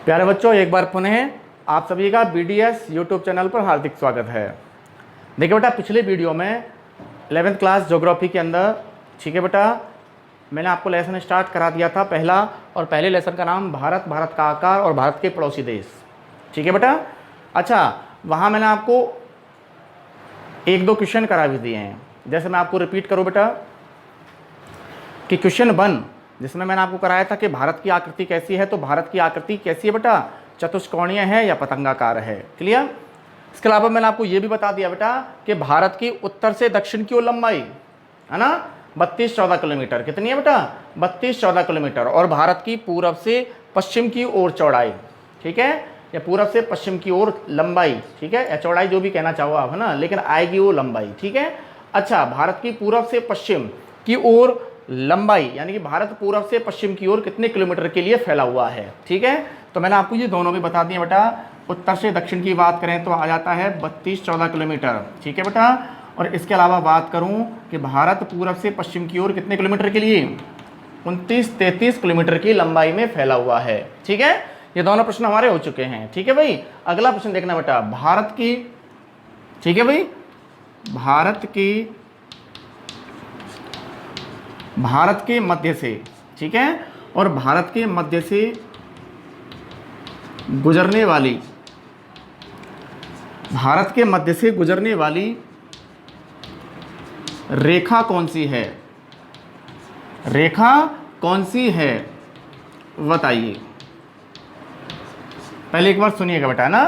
प्यारे बच्चों, एक बार पुनः आप सभी का BDS यूट्यूब चैनल पर हार्दिक स्वागत है। देखिए बेटा, पिछले वीडियो में 11th क्लास ज्योग्राफी के अंदर, ठीक है बेटा, मैंने आपको लेसन स्टार्ट करा दिया था पहला, और पहले लेसन का नाम भारत, भारत का आकार और भारत के पड़ोसी देश। ठीक है बेटा। अच्छा, वहाँ मैंने आपको एक दो क्वेश्चन करा भी दिए हैं। जैसे मैं आपको रिपीट करूँ बेटा कि क्वेश्चन 1 जिसमें मैंने आपको कराया था कि भारत की आकृति कैसी है, तो भारत की आकृति कैसी है बेटा, चतुष्कोणीय है या पतंगाकार है। क्लियर। इसके अलावा मैंने आपको ये भी बता दिया बेटा कि भारत की उत्तर से दक्षिण की ओर लंबाई है ना 32-14 किलोमीटर। कितनी है बेटा? 32-14 किलोमीटर। और भारत की पूरब से पश्चिम की ओर चौड़ाई, ठीक है, या पूरब से पश्चिम की ओर लंबाई, ठीक है, या चौड़ाई जो भी कहना चाहो आप, है ना, लेकिन आएगी वो लंबाई। ठीक है। अच्छा, भारत की पूरब से पश्चिम की ओर लंबाई, यानी कि भारत पूरब से पश्चिम की ओर कितने किलोमीटर के लिए फैला हुआ है। ठीक है। तो मैंने आपको ये दोनों भी बता दिए बेटा। उत्तर से दक्षिण की बात करें तो आ जाता है 32-14 किलोमीटर। ठीक है बेटा। और इसके अलावा बात करूं कि भारत पूरब से पश्चिम की ओर कितने किलोमीटर के लिए, 29-33 किलोमीटर की लंबाई में फैला हुआ है। ठीक है। ये दोनों प्रश्न हमारे हो चुके हैं। ठीक है भाई। अगला प्रश्न देखना बेटा, भारत की, ठीक है भाई, भारत के मध्य से, ठीक है, और भारत के मध्य से गुजरने वाली, भारत के मध्य से गुजरने वाली रेखा कौन सी है? रेखा कौन सी है बताइए। पहले एक बार सुनिएगा बेटा ना।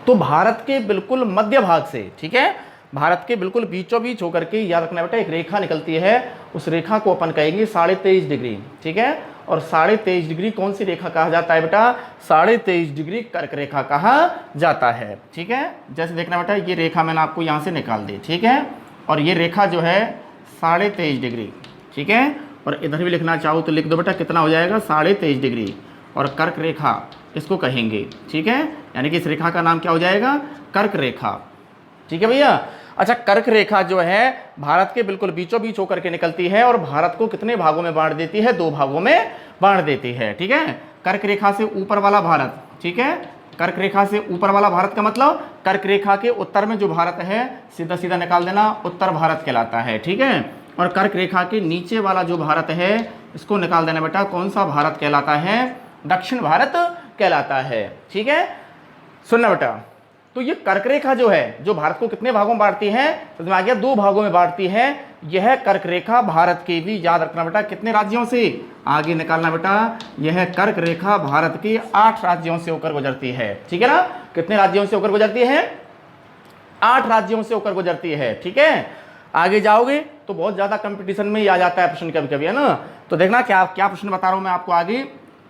तो भारत के बिल्कुल मध्य भाग से, ठीक है, भारत के बिल्कुल बीचों बीच होकर के, याद रखना बेटा, एक रेखा निकलती है। उस रेखा को अपन कहेंगे 23.5 डिग्री। ठीक है। और 23.5 डिग्री कौन सी रेखा कहा जाता है बेटा? 23.5 डिग्री कर्क रेखा कहा जाता है। ठीक है। जैसे देखना बेटा, ये रेखा मैंने आपको यहाँ से निकाल दी, ठीक है, और ये रेखा जो है 23.5 डिग्री, ठीक है, और इधर भी लिखना चाहो तो लिख दो बेटा, कितना हो जाएगा 23.5 डिग्री, और कर्क रेखा इसको कहेंगे। ठीक है। यानी कि इस रेखा का नाम क्या हो जाएगा? कर्क रेखा। ठीक है भैया। अच्छा, कर्क रेखा जो है भारत के बिल्कुल बीचों बीच होकर के निकलती है और भारत को कितने भागों में बांट देती है? 2 भागों में बांट देती है। ठीक है। कर्क रेखा से ऊपर वाला भारत, ठीक है, कर्क रेखा से ऊपर वाला भारत का मतलब कर्क रेखा के उत्तर में जो भारत है, सीधा सीधा निकाल देना, उत्तर भारत कहलाता है। ठीक है। और कर्क रेखा के नीचे वाला जो भारत है, इसको निकाल देना बेटा, कौन सा भारत कहलाता है? दक्षिण भारत कहलाता है। ठीक है। सुनना बेटा, तो ये कर्क रेखा जो है, जो भारत को कितने भागों में बांटती है, तो आ गया 2 भागों में बांटती है। यह कर्क रेखा भारत के भी, याद रखना बेटा, कितने राज्यों से, आगे निकालना बेटा, यह कर्क रेखा भारत के 8 राज्यों से होकर गुजरती है। ठीक है ना। कितने राज्यों से होकर गुजरती है? 8 राज्यों से होकर गुजरती है। ठीक है। आगे जाओगे तो बहुत ज्यादा कंपटीशन में ही आ जाता है प्रश्न कभी कभी, है ना। तो देखना क्या क्या प्रश्न बता रहा हूं मैं आपको आगे।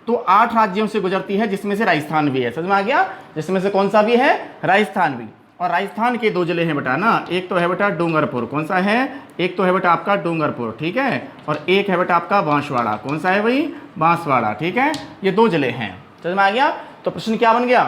तो 8 राज्यों से गुजरती है, जिसमें से राजस्थान भी है। समझ में आ गया? जिसमें से कौन सा भी है? राजस्थान भी। और राजस्थान के 2 जिले हैं बेटा ना, एक तो है बेटा डूंगरपुर। कौन सा है? एक तो है बेटा आपका डूंगरपुर, ठीक है, और एक है बेटा आपका बांसवाड़ा। कौन सा है भाई? बांसवाड़ा। ठीक है। ये 2 जिले हैं। समझ में आ गया? तो प्रश्न क्या बन गया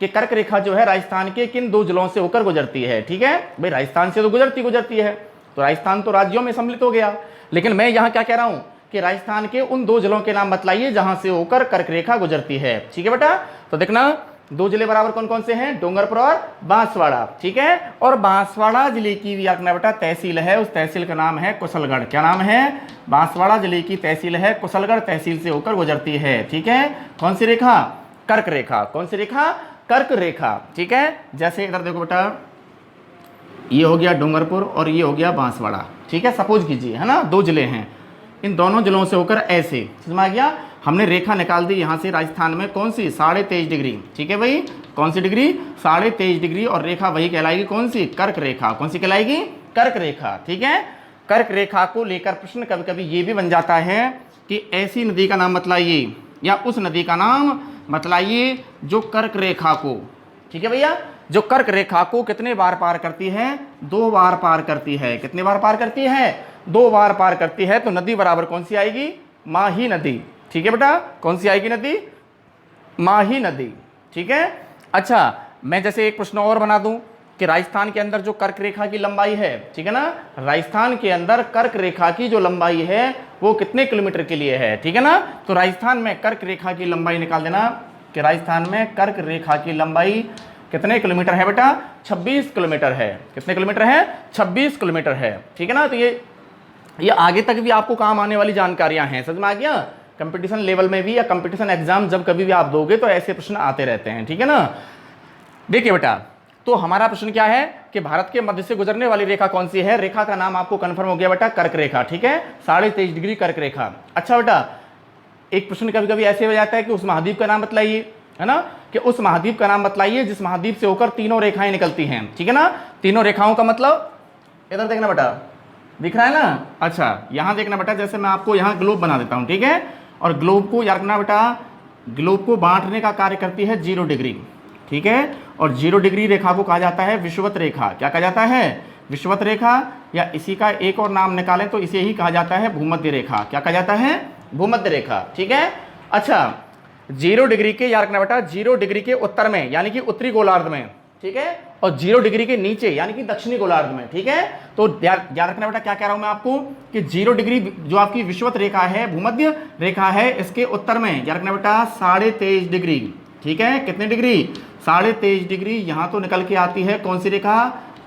कि कर्क रेखा जो है राजस्थान के किन 2 जिलों से होकर गुजरती है? ठीक है भाई, राजस्थान से तो गुजरती है, तो राजस्थान तो राज्यों में सम्मिलित हो गया। लेकिन मैं यहाँ क्या कह रहा हूँ कि राजस्थान के उन 2 जिलों के नाम बतलाइए जहां से होकर कर्क रेखा गुजरती है। ठीक है बेटा। तो देखना, 2 जिले बराबर कौन कौन से हैं? डूंगरपुर और बांसवाड़ा। ठीक है। और बांसवाड़ा जिले की भी रखना बेटा तहसील है, उस तहसील का नाम है कुशलगढ़। क्या नाम है? बांसवाड़ा जिले की तहसील है कुशलगढ़, तहसील से होकर गुजरती है। ठीक है। कौन सी रेखा? कर्क रेखा। कौन सी रेखा? कर्क रेखा। ठीक है। जैसे इधर देखो बेटा, ये हो गया डूंगरपुर और ये हो गया बांसवाड़ा। ठीक है। सपोज कीजिए, है ना, 2 जिले हैं, इन दोनों जिलों से होकर ऐसे, समझ में आ गया, हमने रेखा निकाल दी यहाँ से राजस्थान में, कौन सी? 23.5 डिग्री। ठीक है भाई। कौन सी डिग्री? 23.5 डिग्री। और रेखा वही कहलाएगी, कौन सी? कर्क रेखा। कौन सी कहलाएगी? कर्क रेखा। ठीक है। कर्क रेखा को लेकर प्रश्न कभी कभी ये भी बन जाता है कि ऐसी नदी का नाम बतलाइए, या उस नदी का नाम बतलाइए जो कर्क रेखा को, ठीक है भैया, जो कर्क रेखा को कितने बार पार करती है? 2 बार पार करती है। कितने बार पार करती है? 2 बार पार करती है। तो नदी बराबर कौन सी आएगी? माही नदी। ठीक है बेटा। कौन सी आएगी नदी? माही नदी। ठीक है। अच्छा, मैं जैसे एक प्रश्न और बना दूं कि राजस्थान के अंदर जो कर्क रेखा की लंबाई है, ठीक है ना, राजस्थान के अंदर कर्क रेखा की जो लंबाई है वो कितने किलोमीटर के लिए है, ठीक है ना। तो राजस्थान में कर्क रेखा की लंबाई निकाल देना कि राजस्थान में कर्क रेखा की लंबाई कितने किलोमीटर है बेटा, 26 किलोमीटर है। कितने किलोमीटर है, 26 किलोमीटर है, ठीक है ना। तो ये आगे तक भी आपको काम आने वाली जानकारियां हैं, समझ में आ गया। कंपटीशन लेवल में भी या कंपटीशन एग्जाम जब कभी भी आप दोगे तो ऐसे प्रश्न आते रहते हैं, ठीक है ना। देखिए बेटा, तो हमारा प्रश्न क्या है कि भारत के मध्य से गुजरने वाली रेखा कौन सी है। रेखा का नाम आपको कंफर्म हो गया बेटा, कर्क रेखा, ठीक है, 23.5 डिग्री कर्क रेखा। अच्छा बेटा, एक प्रश्न कभी कभी ऐसे हो जाता है कि उस महाद्वीप का नाम बतलाइए, है ना, कि उस महाद्वीप का नाम बतलाइए जिस महाद्वीप से होकर तीनों रेखाएं निकलती हैं, ठीक है ना। तीनों रेखाओं का मतलब इधर देखना बेटा, दिख रहा है ना। अच्छा, यहां देखना बेटा, जैसे मैं आपको यहां ग्लोब बना देता हूं, ठीक है, और ग्लोब को याद रखना बेटा, ग्लोब को बांटने का कार्य करती है 0 डिग्री, ठीक है, और 0 डिग्री रेखा को कहा जाता है विषुवत रेखा। क्या कहा जाता है, विषुवत रेखा, या इसी का एक और नाम निकालें तो इसे ही कहा जाता है भूमध्य रेखा। क्या कहा जाता है, भूमध्य रेखा, ठीक है। अच्छा, 0 डिग्री के, याद रखना बेटा, 0 डिग्री के उत्तर में यानी कि उत्तरी गोलार्ध में, ठीक है, और 0 डिग्री के नीचे यानी कि दक्षिणी गोलार्ध में, ठीक है। तो याद रखना बेटा, क्या कह रहा हूं मैं आपको कि 0 डिग्री जो आपकी विषुवत रेखा है, भूमध्य रेखा है, इसके उत्तर में याद रखना बेटा 23.5 डिग्री, ठीक है। कितने डिग्री, 23.5 डिग्री। यहां तो निकल के आती है कौन सी रेखा,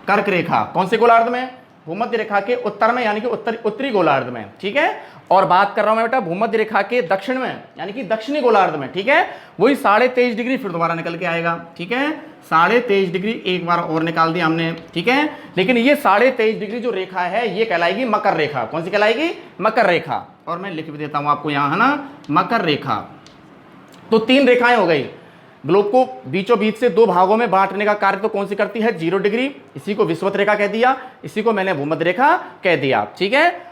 कर्क रेखा। कौन से गोलार्ध में, भूमध्य रेखा के उत्तर में यानी कि उत्तरी गोलार्ध में, ठीक है। और बात कर रहा हूं मैं बेटा भूमध्य रेखा के दक्षिण में यानी कि दक्षिणी गोलार्ध में, ठीक है। वही 23.5 डिग्री फिर दोबारा निकल के आएगा, ठीक है। 23.5 डिग्री एक बार और निकाल दिया हमने, ठीक है। लेकिन ये 23.5 डिग्री जो रेखा है ये कहलाएगी मकर रेखा। कौन सी कहलाएगी, मकर रेखा। और मैं लिख भी देता हूं आपको यहां, है ना, मकर रेखा। तो 3 रेखाएं हो गई। ग्लोब को बीचों बीच से 2 भागों में बांटने का कार्य तो कौन सी करती है, 0 डिग्री, इसी को विषुवत रेखा कह दिया, इसी को मैंने भूमध्य रेखा कह दिया, ठीक है।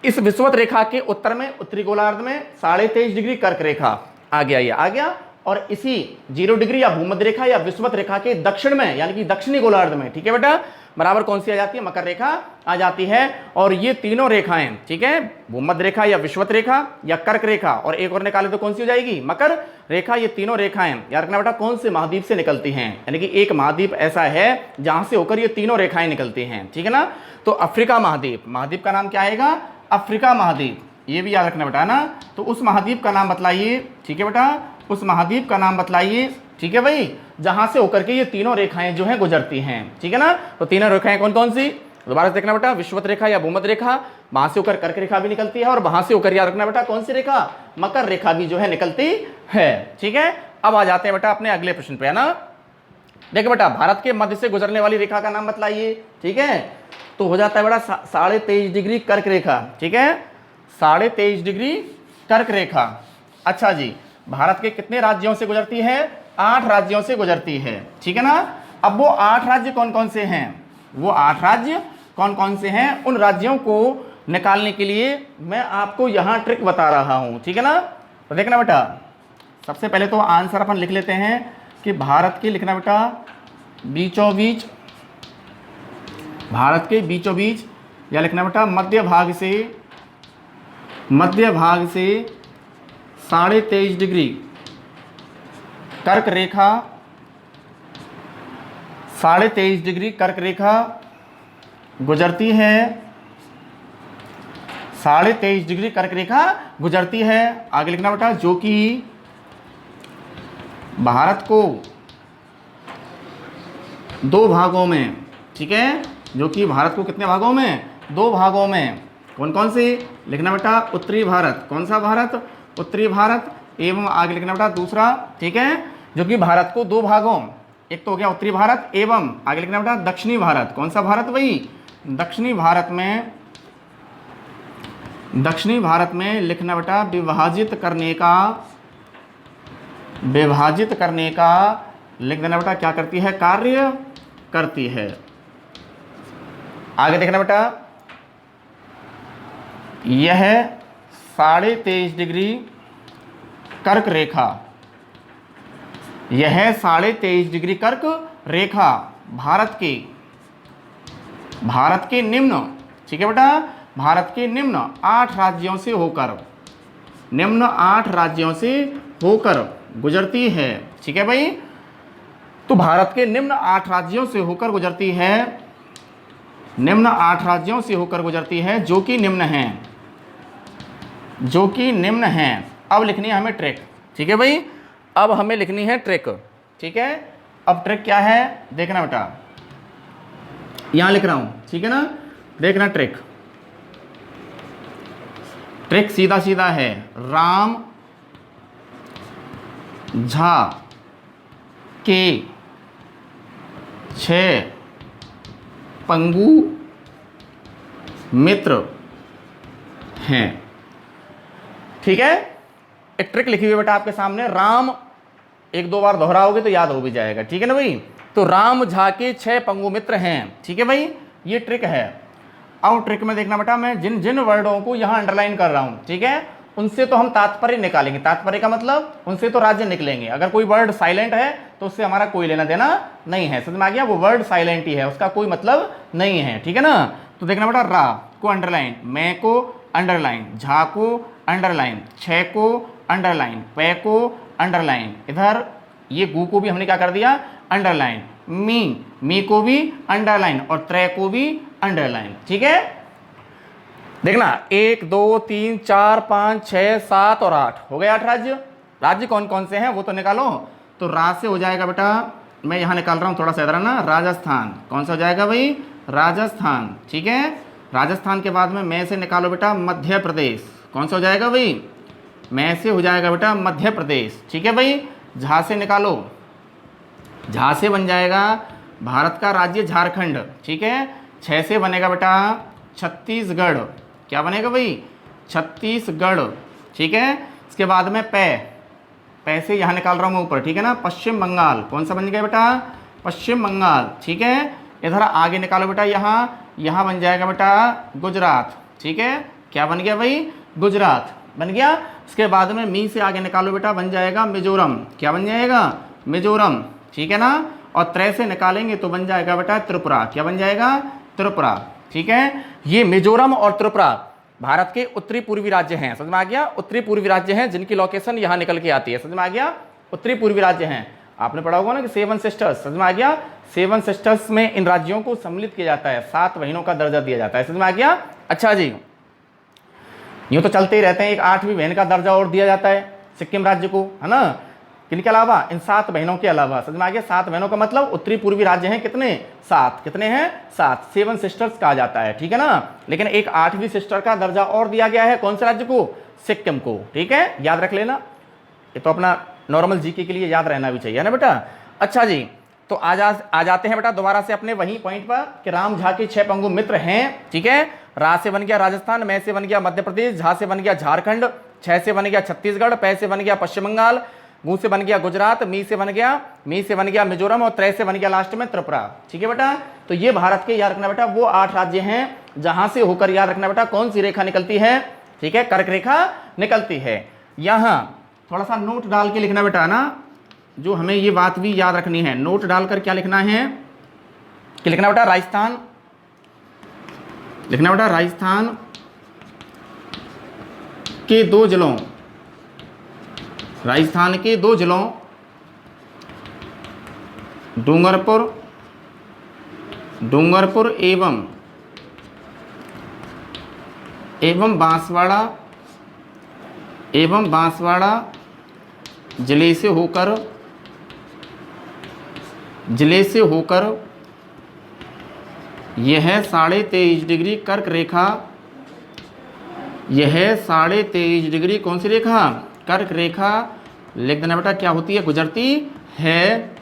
इस विषुवत रेखा के उत्तर में उत्तरी गोलार्ध में 23.5 डिग्री कर्क रेखा आ गया, ये आ गया। और इसी 0 डिग्री या भूमध्य रेखा या विषुवत रेखा के दक्षिण में यानी कि दक्षिणी गोलार्ध में, ठीक है बेटा, बराबर कौन सी आ जाती है, मकर रेखा आ जाती है। और ये तीनों रेखाएं, ठीक है, भूमध्य रेखा या विषुवत रेखा या कर्क रेखा, और एक और निकाले तो कौन सी हो जाएगी, मकर रेखा। ये तीनों रेखाएं याद रखना बेटा कौन से महाद्वीप से निकलती हैं, यानी कि एक महाद्वीप ऐसा है जहां से होकर ये तीनों रेखाएं निकलती हैं, ठीक है ना। तो अफ्रीका महाद्वीप, महाद्वीप का नाम क्या आएगा, अफ्रीका महाद्वीप, ये भी याद रखना बेटा ना। तो उस महाद्वीप का नाम बतलाइए, ठीक है बेटा, उस महाद्वीप का नाम बतलाइए, ठीक है भाई, जहां से होकर के ये तीनों रेखाएं जो हैं गुजरती हैं, ठीक है ना। तो तीनों रेखाएं कौन कौन सी, दोबारा देखना बेटा, विषुवत रेखा या भूमध्य रेखा, वहां से होकर कर्क रेखा भी निकलती है, और वहां से होकर याद रखना बेटा कौन सी रेखा, मकर रेखा भी जो है निकलती है, ठीक है। अब आ जाते हैं बेटा अपने अगले प्रश्न पे, है ना। देखिए बेटा, भारत के मध्य से गुजरने वाली रेखा का नाम बतलाइए, ठीक है। तो हो जाता है बेटा 23.5 डिग्री कर्क रेखा, ठीक है, 23.5 डिग्री कर्क रेखा। अच्छा जी, भारत के कितने राज्यों से गुजरती है, 8 राज्यों से गुजरती है, ठीक है ना। अब वो 8 राज्य कौन कौन से हैं, वो 8 राज्य कौन कौन से हैं, उन राज्यों को निकालने के लिए मैं आपको यहां ट्रिक बता रहा हूं, ठीक है ना। तो देखना बेटा, सबसे पहले तो आंसर अपन लिख लेते हैं कि भारत के, लिखना बेटा बीचों बीच, भारत के बीचों बीच, या लिखना बेटा मध्य भाग से 23.5 डिग्री कर्क रेखा, 23.5 डिग्री कर्क रेखा गुजरती है, 23.5 डिग्री कर्क रेखा गुजरती है। आगे लिखना बेटा, जो कि भारत को 2 भागों में, ठीक है, जो कि भारत को कितने भागों में, 2 भागों में, कौन कौन से, लिखना बेटा उत्तरी भारत, कौन सा भारत, उत्तरी भारत, एवं आगे लिखना बेटा दूसरा, ठीक है, जो कि भारत को 2 भागों, एक तो हो गया उत्तरी भारत, एवं आगे लिखना बेटा दक्षिणी भारत, कौन सा भारत, वही दक्षिणी भारत में, दक्षिणी भारत में लिखना बेटा विभाजित करने का लिख देना बेटा क्या करती है, कार्य करती है। आगे देखना बेटा, यह 23.5 डिग्री कर्क रेखा, यह 23.5 डिग्री कर्क रेखा भारत के निम्न, ठीक है बेटा, भारत के निम्न 8 राज्यों से होकर, निम्न 8 राज्यों से होकर गुजरती है, ठीक है भाई। तो भारत के निम्न 8 राज्यों से होकर गुजरती है, निम्न 8 राज्यों से होकर गुजरती है, जो कि निम्न हैं, जो कि निम्न हैं। अब लिखनी है हमें ट्रैक, ठीक है भाई, अब हमें लिखनी है ट्रैक, ठीक है। अब ट्रैक क्या है देखना बेटा, यहां लिख रहा हूं, ठीक है ना, देखना ट्रैक, ट्रैक सीधा सीधा है, राम झा के 6 पंगु मित्र हैं, ठीक है। एक ट्रिक लिखी हुई है बेटा आपके सामने, राम एक दो बार दोहराओगे तो याद हो भी जाएगा, ठीक है ना भाई। तो राम झा के 6 पंगु मित्र हैं, ठीक है भाई, ये ट्रिक है। अब ट्रिक में देखना बेटा, मैं जिन जिन वर्डों को यहाँ अंडरलाइन कर रहा हूँ, ठीक है, उनसे तो हम तात्पर्य निकालेंगे। तात्पर्य का मतलब उनसे तो राज्य निकलेंगे। अगर कोई वर्ड साइलेंट है तो उससे हमारा कोई लेना देना नहीं है, समझ में आ गया। वो वर्ड साइलेंट ही है, उसका कोई मतलब नहीं है, ठीक है ना। तो देखना बेटा, रा को अंडरलाइन, मैं को अंडरलाइन, झा को अंडरलाइन, 6 को अंडरलाइन, पे को अंडरलाइन, इधर ये गु को भी हमने क्या कर दिया अंडरलाइन, मी को भी अंडरलाइन और त्रै को भी अंडरलाइन, ठीक है। देखना 1 2 3 4 5 6 7 और 8 हो गए 8 राज्य। राज्य कौन कौन से हैं वो तो निकालो। तो रा से हो जाएगा बेटा, मैं यहाँ निकाल रहा हूँ थोड़ा सा इधर ना, राजस्थान। कौन सा हो जाएगा भाई, राजस्थान, ठीक है। राजस्थान के बाद में मैं से निकालो बेटा मध्य प्रदेश। कौन सा हो जाएगा भाई, मैं से हो जाएगा बेटा मध्य प्रदेश, ठीक है भाई। झा से निकालो, झा से बन जाएगा भारत का राज्य झारखंड, ठीक है। 6 से बनेगा बेटा छत्तीसगढ़, क्या बनेगा भाई छत्तीसगढ़, ठीक है। इसके बाद में पै से यहाँ निकाल रहा हूँ ऊपर, ठीक है ना, पश्चिम बंगाल। कौन सा बन गया बेटा, पश्चिम बंगाल, ठीक है। इधर आगे निकालो बेटा, यहाँ बन जाएगा बेटा गुजरात, ठीक है। क्या बन गया भाई, गुजरात बन गया। इसके बाद में मी से आगे निकालो बेटा, बन जाएगा मिजोरम। क्या बन जाएगा, मिजोरम, ठीक है ना। और त्रै से निकालेंगे तो बन जाएगा बेटा त्रिपुरा। क्या बन जाएगा, त्रिपुरा, ठीक है। ये मिजोरम और त्रिपुरा भारत के उत्तरी पूर्वी राज्य हैं, समझ में आ गया। उत्तरी पूर्वी राज्य हैं जिनकी लोकेशन यहाँ निकल के आती है, समझ में आ गया। उत्तरी पूर्वी राज्य हैं, आपने पढ़ा होगा ना कि 7 सिस्टर्स, समझ में आ गया। 7 सिस्टर्स में इन राज्यों को सम्मिलित किया जाता है, 7 बहनों का दर्जा दिया जाता है, समझ में आ गया। अच्छा जी, यूँ तो चलते ही रहते हैं, एक 8वीं बहन का दर्जा और दिया जाता है सिक्किम राज्य को, है ना। किनके अलावा, इन 7 बहनों के अलावा, समझ में आ गया। 7 बहनों का मतलब उत्तरी पूर्वी राज्य हैं कितने, 7। कितने हैं, 7। 7 सिस्टर्स कहा जाता है, ठीक है ना। लेकिन एक 8वीं सिस्टर का दर्जा और दिया गया है, कौन से राज्य को, सिक्किम को, ठीक है। याद रख लेना, ये तो अपना नॉर्मल जीके के लिए याद रहना भी चाहिए ना बेटा। अच्छा जी, तो आ जाते हैं बेटा दोबारा से अपने वही पॉइंट पर कि राम झा के 6 पंगु मित्र हैं, ठीक है। रा से बन गया राजस्थान, मैं से बन गया मध्य प्रदेश, झा से बन गया झारखंड, 6 से बन गया छत्तीसगढ़, पै से बन गया पश्चिम बंगाल, गु से बन गया गुजरात, मी से बन गया मिजोरम और त्रै से बन गया लास्ट में त्रिपुरा, ठीक है बेटा। तो ये भारत के, याद रखना बेटा, वो 8 राज्य हैं जहां से होकर, याद रखना बेटा, कौन सी रेखा निकलती है, ठीक है, कर्क रेखा निकलती है। यहां थोड़ा सा नोट डाल के लिखना बेटा ना, जो हमें ये बात भी याद रखनी है। नोट डालकर क्या लिखना है कि लिखना बेटा राजस्थान, लिखना बेटा राजस्थान के 2 जिलों, राजस्थान के 2 जिलों डूंगरपुर एवं बांसवाड़ा जिले से होकर यह 23.5 डिग्री कर्क रेखा, यह 23.5 डिग्री कौन सी रेखा, कर्क रेखा लिख देना बेटा, क्या होती है, गुजरती है,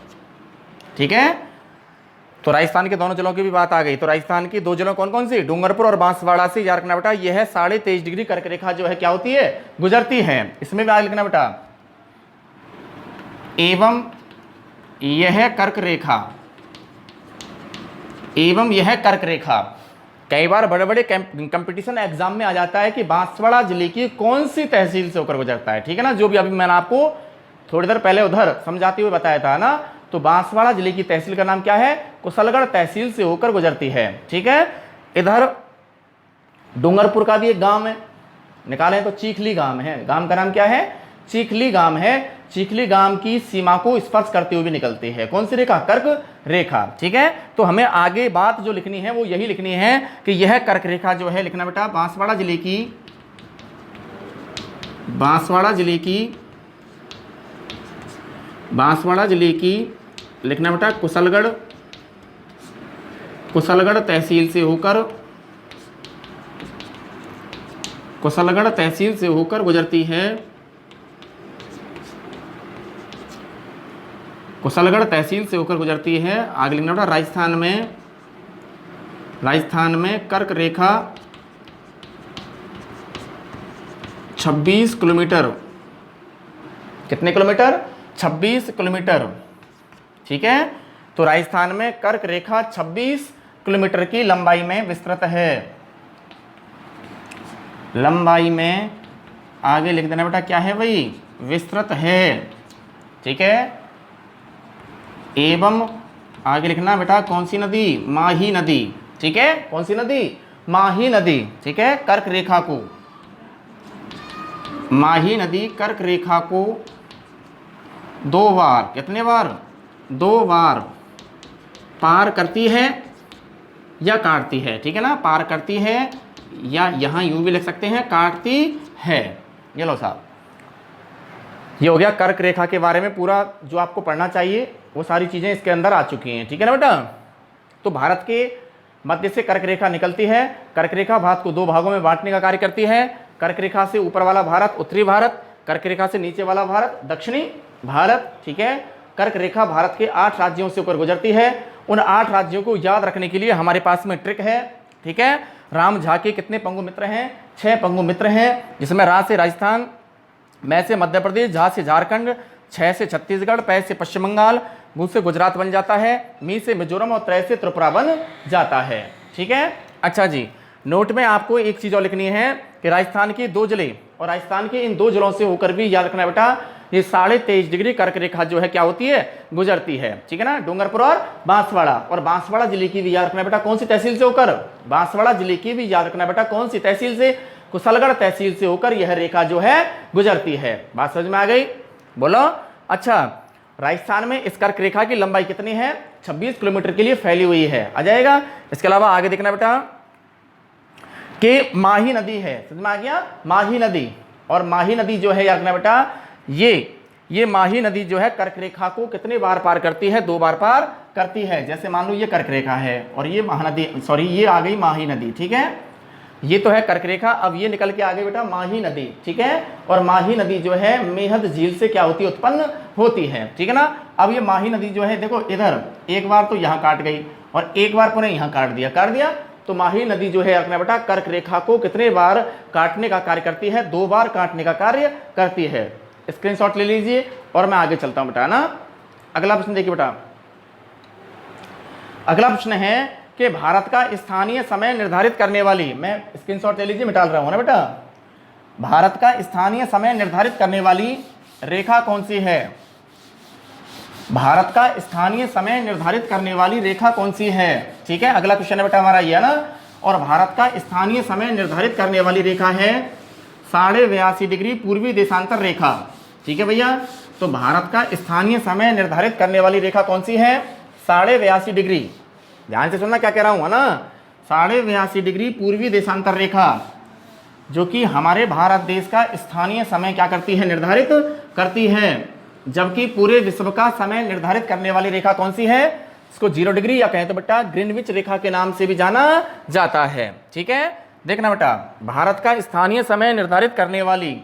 ठीक है। तो राजस्थान के दोनों जिलों की भी बात आ गई। तो राजस्थान की 2 जिलों कौन कौन सी, डूंगरपुर और बांसवाड़ा से, याद रखना बेटा, यह 23.5 डिग्री कर्क रेखा जो है क्या होती है, गुजरती है। इसमें भी आगे लिखना बेटा, एवं यह कर्क रेखा, कई बार बड़े बड़े कंपटीशन एग्जाम में आ जाता है कि बांसवाड़ा जिले की कौन सी तहसील से होकर गुजरता है, ठीक है ना। जो भी अभी मैंने आपको थोड़ी देर पहले उधर समझाते हुए बताया था ना, तो बांसवाड़ा जिले की तहसील का नाम क्या है, कुशलगढ़ तहसील से होकर गुजरती है, ठीक है। इधर डूंगरपुर का भी एक गांव है, निकालें तो चीखली गांव है, गांव का नाम क्या है, चीखली गांव है। चिखली गांव की सीमा को स्पर्श करते हुए निकलती है। कौन सी रेखा? कर्क रेखा। ठीक है, तो हमें आगे बात जो लिखनी है वो यही लिखनी है कि यह कर्क रेखा जो है, लिखना बेटा बांसवाड़ा जिले की लिखना बेटा कुशलगढ़ तहसील से होकर गुजरती है। कुशलगढ़ तहसील से होकर गुजरती है। आगे लिखना बेटा राजस्थान में कर्क रेखा 26 किलोमीटर, कितने किलोमीटर? 26 किलोमीटर। ठीक है, तो राजस्थान में कर्क रेखा 26 किलोमीटर की लंबाई में विस्तृत है। लंबाई में आगे लिख देना बेटा क्या है भाई? विस्तृत है। ठीक है, एवं आगे लिखना बेटा कौन सी नदी? माही नदी। ठीक है, कौन सी नदी? माही नदी। ठीक है, कर्क रेखा को, माही नदी कर्क रेखा को 2 बार, कितने बार? 2 बार पार करती है या काटती है। ठीक है ना, पार करती है या यहाँ यूं भी लिख सकते हैं काटती है। ये लो साहब, ये हो गया कर्क रेखा के बारे में पूरा जो आपको पढ़ना चाहिए, वो सारी चीज़ें इसके अंदर आ चुकी हैं। ठीक है ना बेटा, तो भारत के मध्य से कर्क रेखा निकलती है। कर्क रेखा भारत को 2 भागों में बांटने का कार्य करती है। कर्क रेखा से ऊपर वाला भारत उत्तरी भारत, कर्क रेखा से नीचे वाला भारत दक्षिणी भारत। ठीक है, कर्क रेखा भारत के 8 राज्यों से होकर गुजरती है। उन 8 राज्यों को याद रखने के लिए हमारे पास में ट्रिक है। ठीक है, राम झा के कितने पंगु मित्र हैं? 6 पंगु मित्र हैं, जिसमें रा से राजस्थान, मैं से मध्य प्रदेश, झा से झारखंड, छ से छत्तीसगढ़, पै से पश्चिम बंगाल, गु से गुजरात बन जाता है, मी से मिजोरम और त्रय से त्रिपुरा बन जाता है। ठीक है, अच्छा जी, नोट में आपको एक चीज़ और लिखनी है कि राजस्थान के 2 जिले और राजस्थान के इन 2 जिलों से होकर भी याद रखना बेटा, ये 23.5 डिग्री कर्क रेखा जो है क्या होती है? गुजरती है। ठीक है ना, डूंगरपुर और बांसवाड़ा, और बांसवाड़ा जिले की भी याद रखना बेटा कौन सी तहसील से होकर? बांसवाड़ा जिले की भी याद रखना बेटा कौन सी तहसील से? कुशलगढ़ तहसील से होकर यह रेखा जो है गुजरती है। बात समझ में आ गई? बोलो। अच्छा, राजस्थान में इस कर्क रेखा की लंबाई कितनी है? 26 किलोमीटर के लिए फैली हुई है। आ जाएगा। इसके अलावा आगे देखना बेटा कि माही नदी है, समझ में आ गया? माही नदी, और माही नदी जो है याद रखना बेटा, ये माही नदी जो है कर्क रेखा को कितने बार पार करती है? 2 बार पार करती है। जैसे मान लो ये कर्क रेखा है और ये महानदी, सॉरी ये आ गई माही नदी। ठीक है, ये तो है कर्क रेखा, अब ये निकल के आ गई बेटा माही नदी। ठीक है, और माही नदी जो है मेहद झील से क्या होती है? उत्पन्न होती है। ठीक है ना, अब ये माही नदी जो है देखो इधर एक बार तो यहाँ काट गई और एक बार पुनः यहाँ काट दिया, तो माही नदी जो है अपना बेटा कर्क रेखा को कितने बार काटने का कार्य करती है? 2 बार काटने का कार्य करती है। स्क्रीनशॉट ले लीजिए और मैं आगे चलता हूं बेटा ना। अगला प्रश्न देखिए बेटा, अगला प्रश्न है कि भारत का स्थानीय समय निर्धारित करने वाली, मैं स्क्रीनशॉट ले लीजिए, मिटा रहा हूं ना बेटा, भारत का स्थानीय समय निर्धारित करने वाली रेखा कौन सी है? भारत का स्थानीय समय निर्धारित करने वाली रेखा कौन सी है? ठीक है, अगला क्वेश्चन है बेटा हमारा ये ना, और भारत का स्थानीय समय निर्धारित करने वाली रेखा है 82.5 डिग्री पूर्वी देशांतर रेखा। ठीक है भैया, तो भारत का स्थानीय समय निर्धारित करने वाली रेखा कौन सी है? 82.5 डिग्री। ध्यान से सुनना क्या कह रहा हूं ना, 82.5 डिग्री पूर्वी देशांतर रेखा, जो कि हमारे भारत देश का स्थानीय समय क्या करती है? निर्धारित करती है। जबकि पूरे विश्व का समय निर्धारित करने वाली रेखा कौन सी है? इसको 0 डिग्री या कहें तो बेटा ग्रीनविच रेखा के नाम से भी जाना जाता है। ठीक है, देखना बेटा, भारत का स्थानीय समय निर्धारित करने वाली,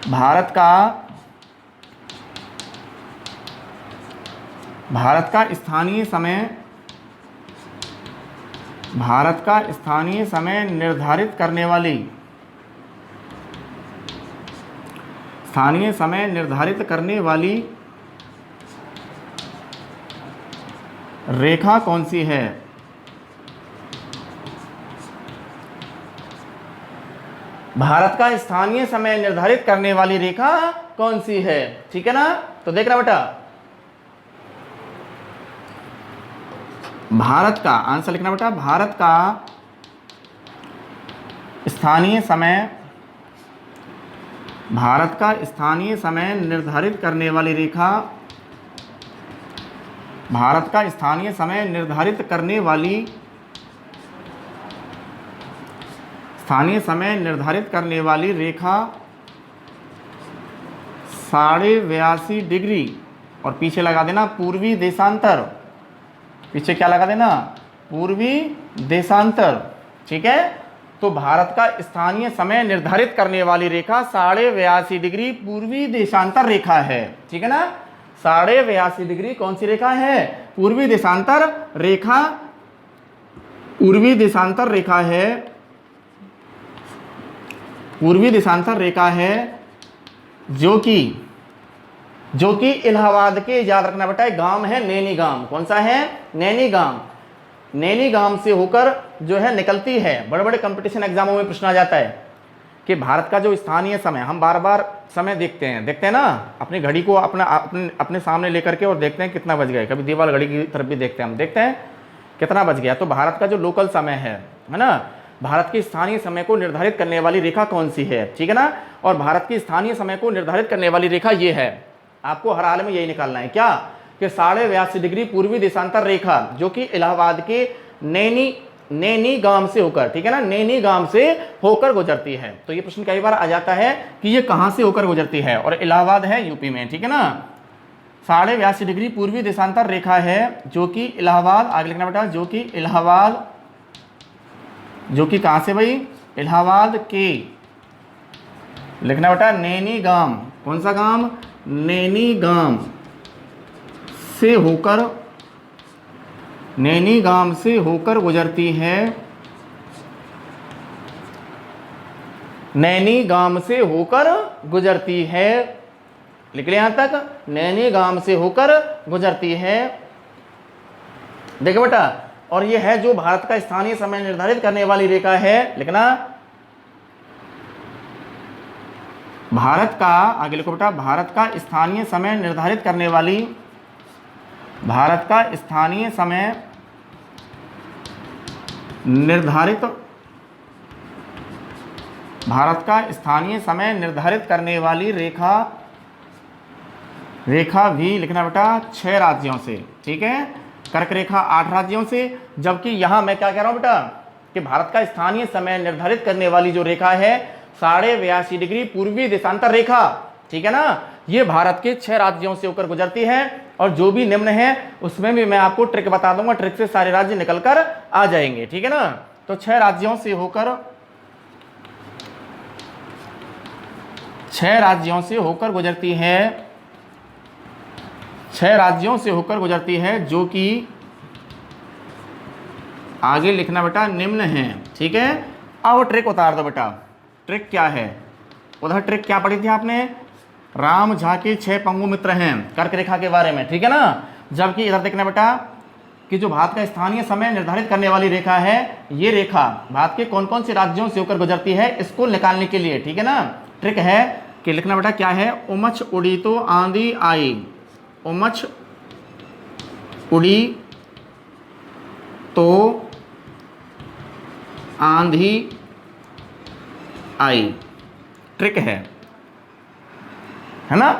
भारत का स्थानीय समय निर्धारित करने वाली, स्थानीय समय निर्धारित करने वाली रेखा कौन सी है? भारत का स्थानीय समय निर्धारित करने वाली रेखा कौन सी है? ठीक है ना, तो देखना बेटा, भारत का आंसर लिखना बेटा, भारत का स्थानीय समय भारत का स्थानीय समय निर्धारित करने वाली रेखा, भारत का स्थानीय समय निर्धारित करने वाली, स्थानीय समय निर्धारित करने वाली रेखा 82.5 डिग्री और पीछे लगा देना पूर्वी देशांतर, पीछे क्या लगा देना, पूर्वी देशांतर। ठीक है, तो भारत का स्थानीय समय निर्धारित करने वाली रेखा 82.5 डिग्री पूर्वी देशांतर रेखा है। ठीक है ना, 82.5 डिग्री कौन सी रेखा है, पूर्वी देशांतर रेखा, पूर्वी देशांतर रेखा है, पूर्वी देशांतर रेखा है, जो कि इलाहाबाद के, याद रखना बेटा, गांव है नैनीगाम। कौन सा है, नैनीगाम। नैनीगाम से होकर जो है निकलती है। बड़े बड़े कंपटीशन एग्जामों में पूछना जाता है कि भारत का जो स्थानीय समय, हम बार बार समय देखते हैं ना, अपनी घड़ी को अपने सामने लेकर के और देखते हैं कितना बज गया। कभी दीवार घड़ी की तरफ भी देखते हैं, हम देखते हैं कितना बज गया। तो भारत का जो लोकल समय है ना, भारत के स्थानीय समय को निर्धारित करने वाली रेखा कौन सी है। ठीक है ना, और भारत के स्थानीय समय को निर्धारित करने वाली रेखा ये है। आपको हर हाल में यही निकालना है, क्या, कि 82.5 डिग्री पूर्वी देशांतर रेखा, जो कि इलाहाबाद के नैनीगाम से होकर, ठीक है ना, नैनीगाम से होकर गुजरती है। तो ये प्रश्न कई बार आ जाता है कि ये कहां से होकर गुजरती है, और इलाहाबाद है यूपी में। ठीक है ना, 82.5 डिग्री पूर्वी देशांतर रेखा है, जो कि इलाहाबाद, आगे लिखना बेटा, जो कि इलाहाबाद, जो कि कहां से भाई, इलाहाबाद के, लिखना बेटा, नैनीगाम, कौन सा गांव, नैनीगाम से होकर, नैनीगाम से होकर गुजरती है, नैनीगाम से होकर गुजरती है। लिख लिया यहां तक, नैनीगाम से होकर गुजरती है। देखो बेटा, और ये है जो भारत का स्थानीय समय निर्धारित करने वाली रेखा है। लिखना, भारत का, आगे लिखो बेटा, भारत का स्थानीय समय निर्धारित करने वाली, भारत का स्थानीय समय निर्धारित, भारत का स्थानीय समय निर्धारित करने वाली रेखा, रेखा भी लिखना बेटा 6 राज्यों से। ठीक है, कर्क रेखा 8 राज्यों से, जबकि यहां मैं क्या कह रहा हूं बेटा, कि भारत का स्थानीय समय निर्धारित करने वाली जो रेखा है 82.5 डिग्री पूर्वी देशांतर रेखा, ठीक है ना, ये भारत के 6 राज्यों से होकर गुजरती है। और जो भी निम्न है उसमें भी मैं आपको ट्रिक बता दूंगा, ट्रिक से सारे राज्य निकलकर आ जाएंगे। ठीक है ना, तो 6 राज्यों से होकर, 6 राज्यों से होकर गुजरती है, 6 राज्यों से होकर गुजरती है, जो कि आगे लिखना बेटा निम्न है। ठीक है, अब ट्रिक उतार दो बेटा। ट्रिक क्या है, उधर ट्रिक क्या पढ़ी थी आपने, राम झा के 6 पंगु मित्र हैं, कर्क रेखा के बारे में। ठीक है ना, जबकि इधर देखना बेटा कि जो भारत का स्थानीय समय निर्धारित करने वाली रेखा है, ये रेखा भारत के कौन कौन से राज्यों से होकर गुजरती है, इसको निकालने के लिए, ठीक है ना, ट्रिक है कि लिखना बेटा क्या है, उमच उड़ी तो आंधी आई, उमच उड़ी तो आंधी आई। ट्रिक है ना,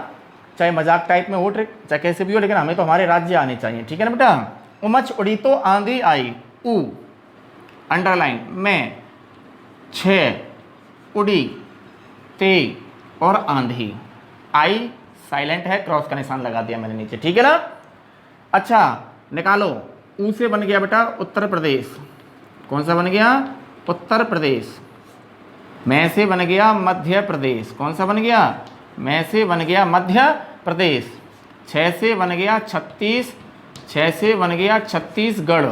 चाहे मजाक टाइप में हो ट्रिक, चाहे कैसे भी हो, लेकिन हमें तो हमारे राज्य आने चाहिए। ठीक है ना बेटा, उमच उड़ी तो आंधी आई, उ अंडरलाइन में, 6 उड़ी, ते और आंधी, आई साइलेंट है, क्रॉस का निशान लगा दिया मैंने नीचे। ठीक है ना, अच्छा निकालो, ऊ से बन गया बेटा उत्तर प्रदेश, कौन सा बन गया, उत्तर प्रदेश। मैं से बन गया मध्य प्रदेश, कौन सा बन गया, मैं से बन गया मध्य प्रदेश। 6 से बन गया 36, 6 से बन गया छत्तीसगढ़।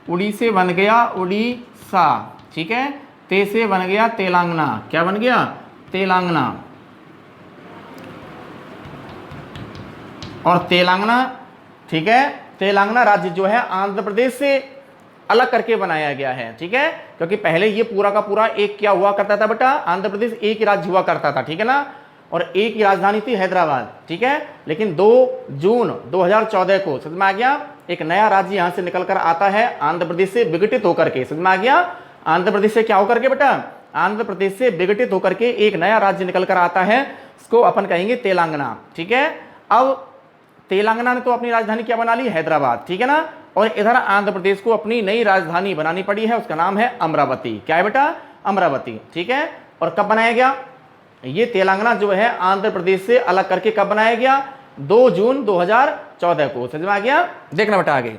उड़ी से बन गया उड़ीसा। ठीक है, ते से बन गया तेलंगाना, क्या बन गया, तेलंगाना। और तेलंगाना, ठीक है, तेलंगाना राज्य जो है आंध्र प्रदेश से अलग करके बनाया गया है। ठीक है, क्योंकि पहले ये पूरा का पूरा एक क्या हुआ करता था बेटा, आंध्र प्रदेश एक ही राज्य हुआ करता था। ठीक है ना, और एक ही राजधानी थी हैदराबाद। ठीक है, लेकिन 2 जून 2014 को समझ में आ गया, एक नया राज्य यहां से निकल कर आता है आंध्र प्रदेश से विघटित होकर के। समझ में आ गया, आंध्र प्रदेश से क्या होकर के बेटा, आंध्र प्रदेश से विघटित होकर के एक नया राज्य निकल कर आता है, इसको अपन कहेंगे तेलंगाना। ठीक है, अब तेलंगाना ने तो अपनी राजधानी क्या बना ली, हैदराबाद। ठीक है ना, और इधर आंध्र प्रदेश को अपनी नई राजधानी बनानी पड़ी है, उसका नाम है अमरावती। क्या है बेटा, अमरावती। ठीक है, और कब बनाया गया ये तेलंगाना जो है आंध्र प्रदेश से अलग करके, कब बनाया गया, 2 जून 2014 को। समझ में आ गया, देखना बेटा आगे।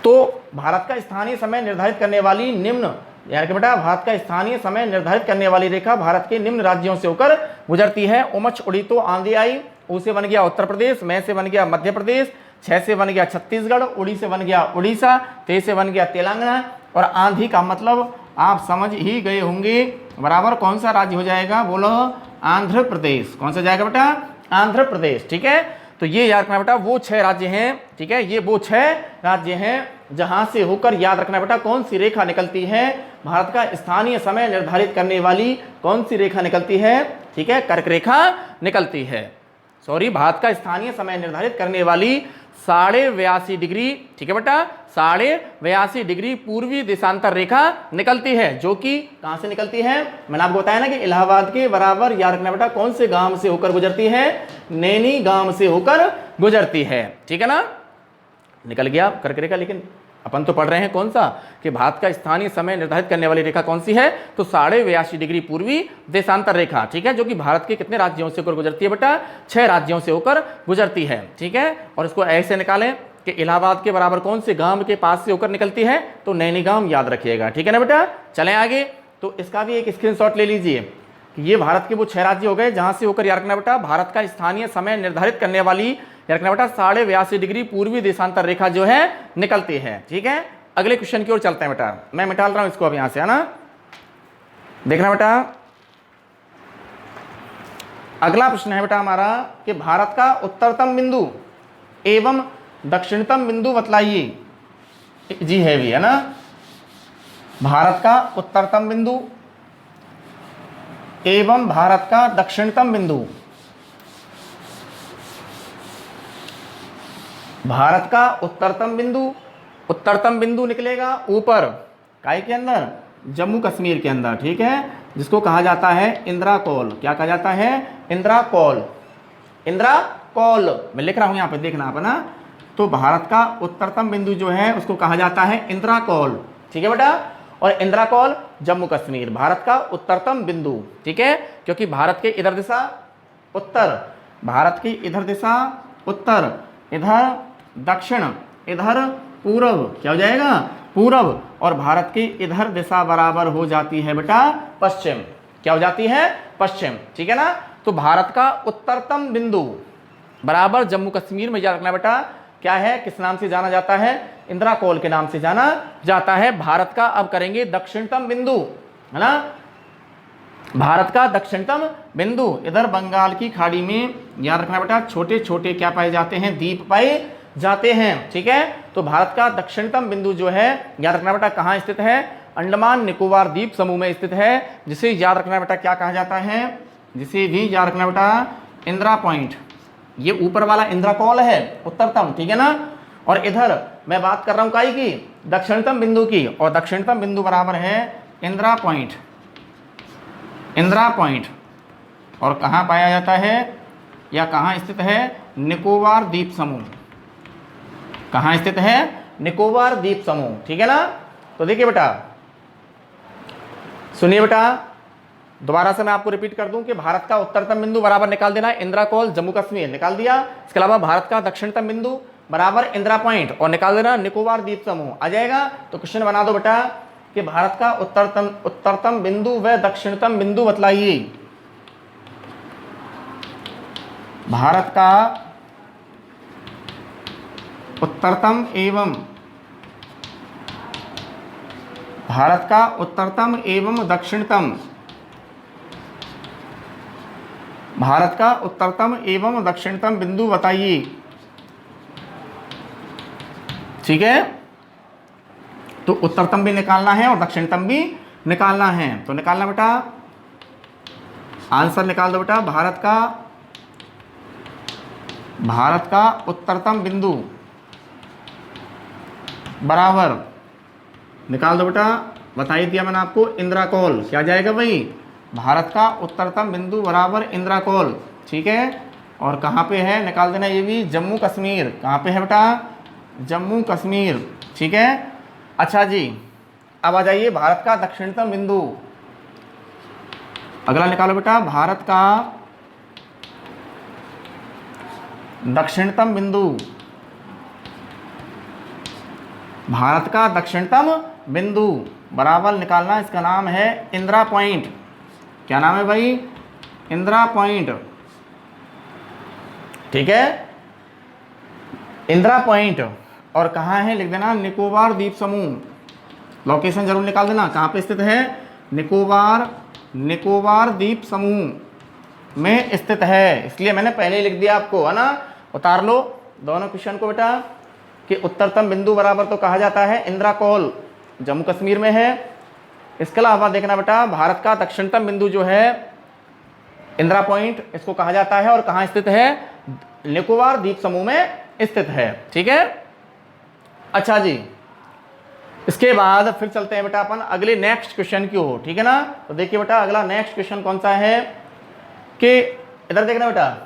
तो भारत का स्थानीय समय निर्धारित करने वाली निम्न, यानी कि बेटा भारत का स्थानीय समय निर्धारित करने वाली रेखा भारत के निम्न राज्यों से होकर गुजरती है। उमच उड़ी तो आंधी आई, ऊ से बन गया उत्तर प्रदेश, मैं से बन गया मध्य प्रदेश, छ से बन गया छत्तीसगढ़, उड़ी से बन गया उड़ीसा, ते से बन गया तेलंगाना, और आंधी का मतलब आप समझ ही गए होंगे, बराबर कौन सा राज्य हो जाएगा, बोलो आंध्र प्रदेश। कौन सा जाएगा बेटा, आंध्र प्रदेश। ठीक है, तो ये याद रखना बेटा वो 6 राज्य हैं। ठीक है, ये वो 6 राज्य हैं जहां से होकर, याद रखना बेटा, कौन सी रेखा निकलती है, भारत का स्थानीय समय निर्धारित करने वाली कौन सी रेखा निकलती है। ठीक है, कर्क रेखा निकलती है। सॉरी, भारत का स्थानीय समय निर्धारित करने वाली 82.5 डिग्री, ठीक है बेटा, 82.5 डिग्री पूर्वी देशांतर रेखा निकलती है, जो कि कहां से निकलती है, मैंने आपको बताया ना कि इलाहाबाद के बराबर, याद रखना बेटा कौन से गांव से होकर गुजरती है, नैनी गांव से होकर गुजरती है। ठीक है ना, निकल गया कर्क रेखा। लेकिन अपन तो पढ़ रहे हैं कौन सा, कि भारत का स्थानीय समय निर्धारित करने वाली रेखा कौन सी है, तो 82.5 डिग्री पूर्वी देशांतर रेखा। ठीक है, जो कि भारत के कितने राज्यों से होकर गुजरती है बेटा, 6 राज्यों से होकर गुजरती है। ठीक है, और इसको ऐसे निकालें कि इलाहाबाद के बराबर कौन से गांव के पास से होकर निकलती है, तो नैनीगाम याद रखिएगा। ठीक है ना बेटा, चलें आगे। तो इसका भी एक स्क्रीनशॉट ले लीजिए कि ये भारत के वो 6 राज्य हो गए जहां से होकर, याद रखना बेटा, भारत का स्थानीय समय निर्धारित करने वाली, याद रखना बेटा, 82.5 डिग्री पूर्वी देशांतर रेखा जो है निकलती है। ठीक है, अगले क्वेश्चन की ओर चलते हैं बेटा, मैं मिटाल रहा हूं इसको अब यहां से, है ना। देखना बेटा, अगला प्रश्न है बेटा हमारा कि भारत का उत्तरतम बिंदु एवं दक्षिणतम बिंदु बतलाइए। जी है भी, है ना, भारत का उत्तरतम बिंदु एवं भारत का दक्षिणतम बिंदु। भारत का उत्तरतम बिंदु निकलेगा ऊपर, काय के अंदर, जम्मू कश्मीर के अंदर। ठीक है, जिसको कहा जाता है इंदिरा कॉल। क्या कहा जाता है, इंदिरा कॉल। इंदिरा कॉल मैं लिख रहा हूं यहां पे, देखना आप ना। तो भारत का उत्तरतम बिंदु जो है उसको कहा जाता है इंदिरा कॉल। ठीक है बेटा, और इंदिरा कॉल जम्मू कश्मीर भारत का उत्तरतम बिंदु। ठीक है, क्योंकि भारत के इधर दिशा उत्तर, भारत की इधर दिशा उत्तर, इधर दक्षिण, इधर पूर्व, क्या हो जाएगा, पूर्व, और भारत की इधर दिशा बराबर हो जाती है बेटा पश्चिम। क्या हो जाती है, पश्चिम। ठीक है ना, तो भारत का उत्तरतम बिंदु बराबर जम्मू कश्मीर में, याद रखना बेटा, क्या है, किस नाम से जाना जाता है, इंदिरा कॉल के नाम से जाना जाता है। भारत का अब करेंगे दक्षिणतम बिंदु, है ना, भारत का दक्षिणतम बिंदु, इधर बंगाल की खाड़ी में, याद रखना बेटा, छोटे छोटे क्या पाए जाते हैं, द्वीप पाए जाते हैं। ठीक है, तो भारत का दक्षिणतम बिंदु जो है, याद रखना बेटा, कहाँ स्थित है, अंडमान निकोबार द्वीप समूह में स्थित है, जिसे याद रखना बेटा क्या कहा जाता है, जिसे भी याद रखना बेटा इंदिरा पॉइंट। ये ऊपर वाला इंदिरा कॉल है उत्तरतम, ठीक है ना, और इधर मैं बात कर रहा हूं काई की, दक्षिणतम बिंदु की, और दक्षिणतम बिंदु बराबर है इंदिरा पॉइंट। इंदिरा पॉइंट और कहाँ पाया जाता है या कहाँ स्थित है, निकोबार द्वीप समूह। कहाँ स्थित है, निकोबार द्वीप समूह। ठीक है ना, तो देखिए बेटा, सुनिए बेटा, दोबारा से मैं आपको रिपीट कर दूं कि भारत का उत्तरतम बिंदु बराबर निकाल देना इंदिरा कॉल जम्मू कश्मीर, निकाल दिया। इसके अलावा भारत का दक्षिणतम बिंदु बराबर इंदिरा पॉइंट और निकाल देना निकोबार द्वीप समूह, आ जाएगा। तो क्वेश्चन बना दो बेटा कि भारत का उत्तरतम बिंदु व दक्षिणतम बिंदु बतलाइए। भारत का उत्तरतम एवं भारत का उत्तरतम एवं दक्षिणतम, भारत का उत्तरतम एवं दक्षिणतम बिंदु बताइए। ठीक है, तो उत्तरतम भी निकालना है और दक्षिणतम भी निकालना है। तो निकालना बेटा, आंसर निकाल दो बेटा। भारत का उत्तरतम बिंदु बराबर, निकाल दो बेटा, बता ही दिया मैंने आपको, इंद्राकोल। क्या जाएगा भाई, भारत का उत्तरतम बिंदु बराबर इंद्राकोल, ठीक है। और कहाँ पे है, निकाल देना ये भी, जम्मू कश्मीर। कहाँ पे है बेटा, जम्मू कश्मीर, ठीक है। अच्छा जी, अब आ जाइए भारत का दक्षिणतम बिंदु। अगला निकालो बेटा, भारत का दक्षिणतम बिंदु। भारत का दक्षिणतम बिंदु बराबर निकालना, इसका नाम है इंदिरा पॉइंट। क्या नाम है भाई, इंदिरा पॉइंट, ठीक है, इंदिरा पॉइंट। और कहाँ है लिख देना, निकोबार द्वीप समूह। लोकेशन जरूर निकाल देना, कहाँ पे स्थित है, निकोबार द्वीप समूह में स्थित है। इसलिए मैंने पहले ही लिख दिया आपको, है ना। उतार लो दोनों क्वेश्चन को बेटा, कि उत्तरतम बिंदु बराबर तो कहा जाता है इंद्राकोल, जम्मू कश्मीर में है। इसके अलावा देखना बेटा, भारत का दक्षिणतम बिंदु जो है इंदिरा पॉइंट, इसको कहा जाता है और कहाँ स्थित है, निकोबार द्वीप समूह में स्थित है, ठीक है। अच्छा जी, इसके बाद फिर चलते हैं बेटा अपन अगले नेक्स्ट क्वेश्चन की ओर, ठीक है ना। तो देखिए बेटा, अगला नेक्स्ट क्वेश्चन कौन सा है, कि इधर देखना बेटा,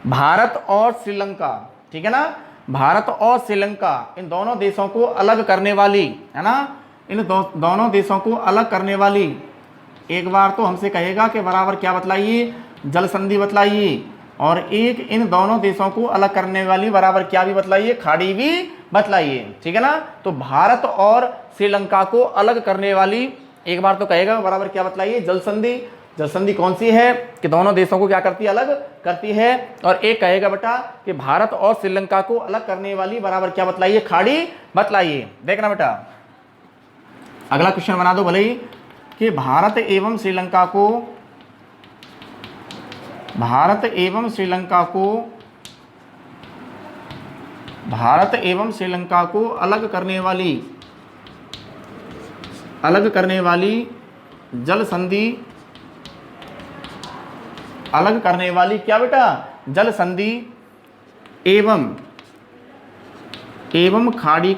भारत और श्रीलंका, ठीक है ना। भारत और श्रीलंका, इन दोनों देशों को अलग करने वाली, है ना, इन दोनों देशों को अलग करने वाली, एक बार तो हमसे कहेगा कि बराबर क्या बतलाइए, जल संधि बतलाइए। और एक इन दोनों देशों को अलग करने वाली बराबर क्या भी बतलाइए, खाड़ी भी बतलाइए, ठीक है ना। तो भारत और श्रीलंका को अलग करने वाली एक बार तो कहेगा बराबर क्या बतलाइए, जल संधि। जल संधि कौन सी है, कि दोनों देशों को क्या करती है, अलग करती है। और एक कहेगा बेटा कि भारत और श्रीलंका को अलग करने वाली बराबर क्या बतलाइए, खाड़ी बतलाइए। देखना बेटा, अगला क्वेश्चन बना दो भले ही, कि भारत एवं श्रीलंका को भारत एवं श्रीलंका को अलग करने वाली जल संधि, अलग करने वाली क्या बेटा, जल संधि एवं खाड़ी